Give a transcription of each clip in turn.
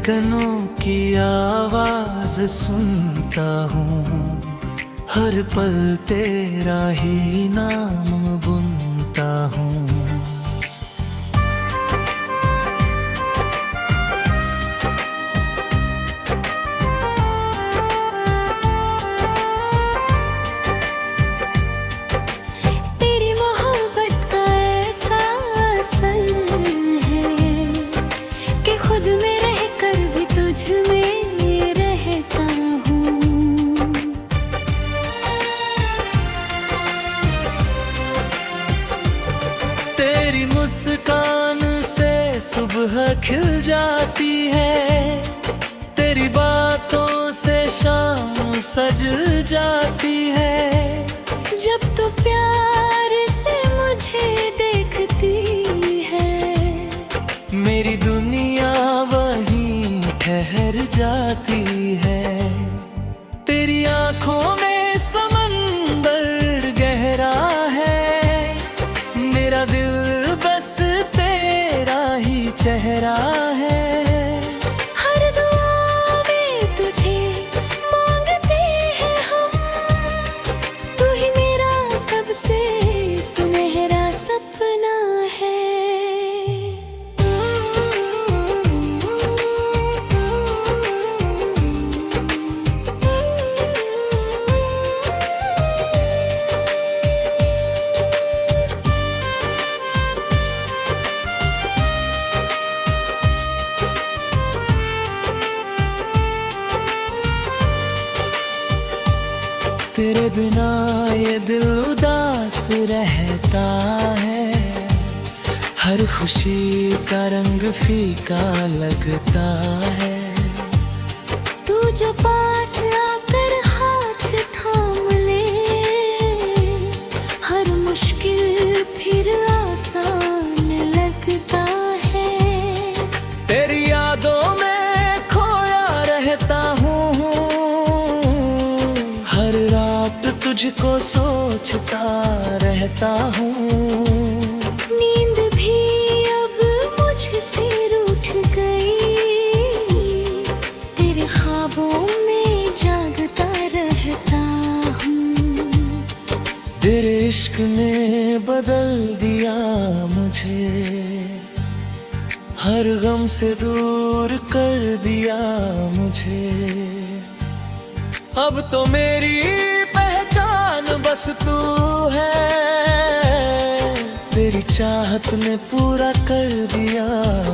धड़कनों की आवाज सुनता हूँ, हर पल तेरा ही नाम बुनता हूँ। तेरी मोहब्बत का ऐसा असर है कि खुद में रहकर भी तुझ में रहता हूँ। तेरी मुस्कान से सुबह खिल जाती है, तेरी बातों से शाम सज जाती है। जब तू प्यार से मुझे देखती है, मेरी दुनिया वहीं ठहर जाती है। तेरी आंखों में समंदर गहरा है, मेरा दिल बस तेरा ही चेहरा है। हर दुआ में तुझे मांगते हैं हम, तू ही मेरा सबसे सुनहरा सपना है। तेरे बिना ये दिल उदास रहता है, हर खुशी का रंग फीका लगता है। तू जो पास आकर हाथ थाम ले, हर मुश्किल फिर आसान लगता है। तेरी यादों में खोया रहता हूँ, हर रात तुझको सोचता रहता हूँ। नींद भी अब मुझसे रूठ गई, तेरे ख्वाबों में जागता रहता हूँ। तेरे इश्क ने बदल दिया मुझे, हर गम से दूर कर दिया मुझे। अब तो मेरी पहचान बस तू है, तेरी चाहत ने पूरा कर दिया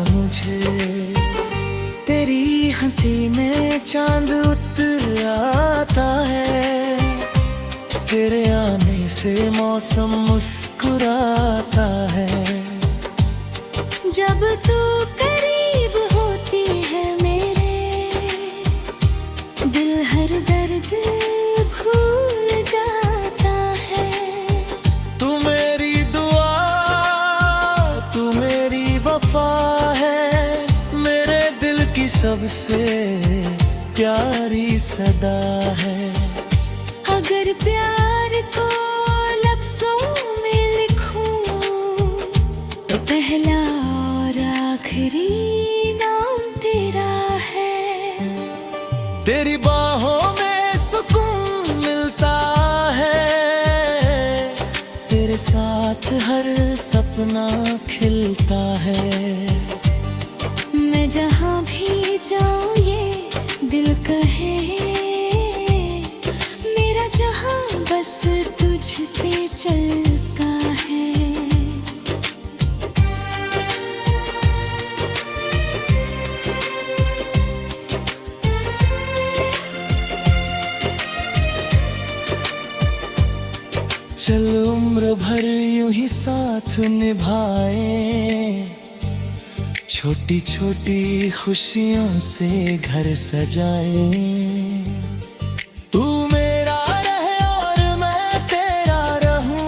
मुझे। तेरी हंसी में चांद उतर आता है, तेरे आने से मौसम मुस्कुराता है। जब तू करीब होती है मेरे, दिल हर दर्द भूल जाता है। तू मेरी दुआ, तू मेरी वफा है, मेरे दिल की सबसे प्यारी सदा है। अगर प्यार को लफ्जों में लिखूं, तो पहला और आखिरी नाम तेरा है। तेरी बाहों में सुकून मिलता है, तेरे साथ हर सपना खिलता है। मैं जहाँ भी जाऊँ ये दिल कहे, मेरा जहाँ बस तुझसे चलता है। चल उम्र भर यूं ही साथ निभाए, छोटी छोटी खुशियों से घर सजाए। तू मेरा रहे और मैं तेरा रहूं,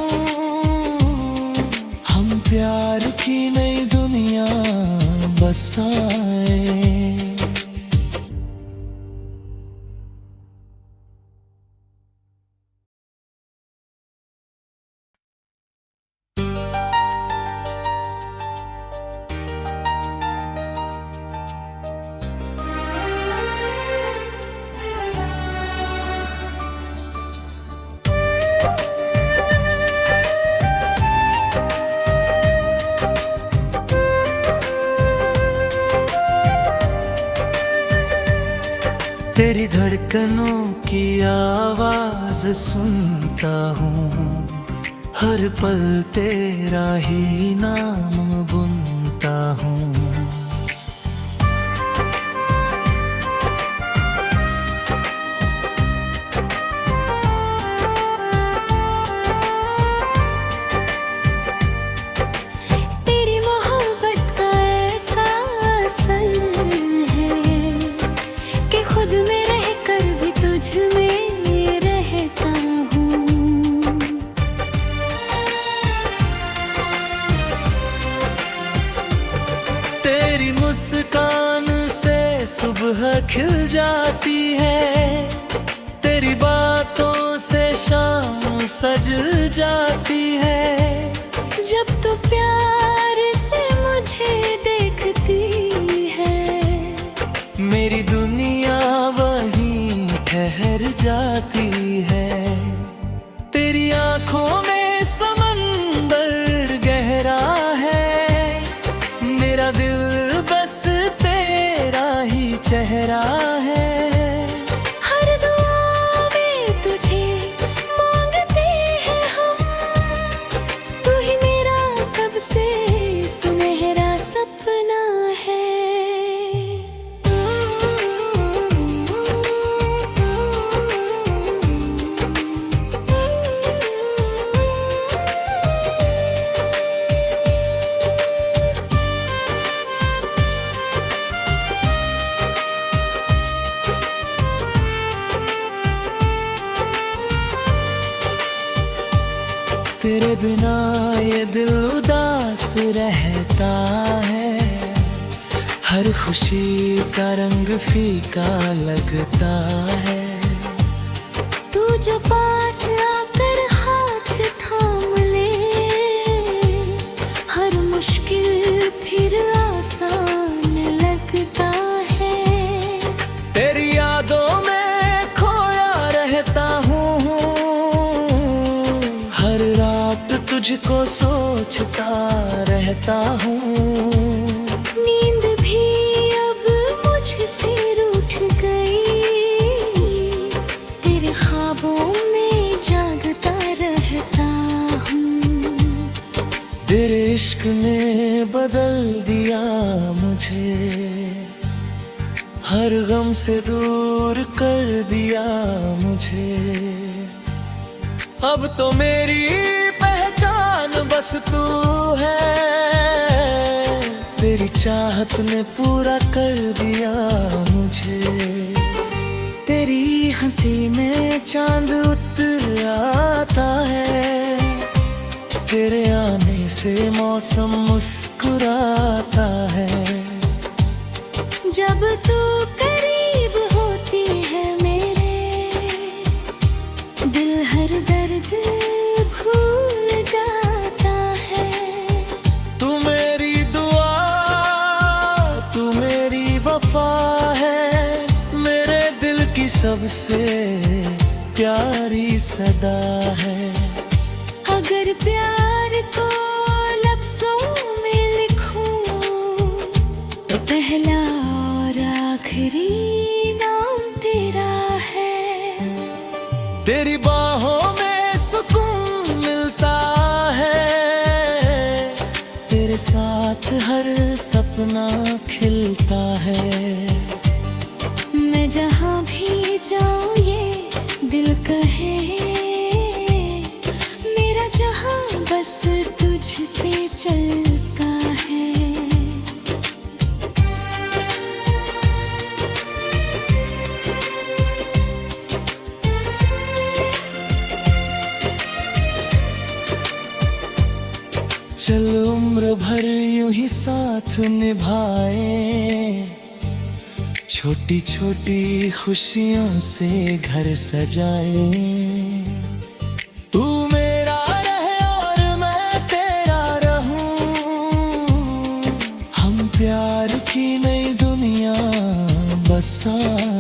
हम प्यार की नई दुनिया बसाए। धड़कनों की आवाज सुनता हूँ, हर पल तेरा ही नाम बुनता हूँ। तेरी मोहब्बत का ऐसा असर है कि खुद में रहकर भी तुझ में रहता हूँ। तेरी मुस्कान से सुबह खिल जाती है, तेरी बातों से शाम सज जाती है। जब तू प्यार से मुझे देखती है, मेरी दुनिया वहीं ठहर जाती है। तेरी आंखों में समंदर गहरा है, मेरा दिल बस तेरा ही चेहरा है। हर दुआ में तुझे मांगते हैं हम, तू ही मेरा सबसे सुनहरा सपना है। तेरे बिना ये दिल उदास रहता है, हर खुशी का रंग फीका लगता है। तू जो पास आकर हाथ थाम ले, हर मुश्किल फिर आसान लगता है। तेरी यादों में खोया रहता हूँ, हर रात तुझको सोचता रहता हूँ। नींद भी अब मुझसे रूठ गई, तेरे ख्वाबों में जागता रहता हूँ। तेरे इश्क ने बदल दिया मुझे, हर गम से दूर कर दिया मुझे। अब तो मेरी पहचान बस तू है, तेरी चाहत ने पूरा कर दिया मुझे। तेरी हंसी में चांद उतर आता है, तेरे आने से मौसम मुस्कुराता है। जब तू करीब होती है मेरे, दिल हर दर्द भूल जाता है। तू मेरी दुआ, तू मेरी वफा है, मेरे दिल की सबसे प्यारी सदा है। अगर प्यार को लफ्जों में लिखूं, तो पहला और आखिरी नाम तेरा है। तेरी बाहों में सुकून मिलता है, तेरे साथ हर सपना खिलता है। मैं जहाँ भी जाऊँ ये दिल कहे, मेरा जहाँ बस तुझसे चलता है। चल उम्र भर यूं ही साथ निभाए, छोटी छोटी खुशियों से घर सजाए। तू मेरा रहे और मैं तेरा रहूं, हम प्यार की नई दुनिया बसाए।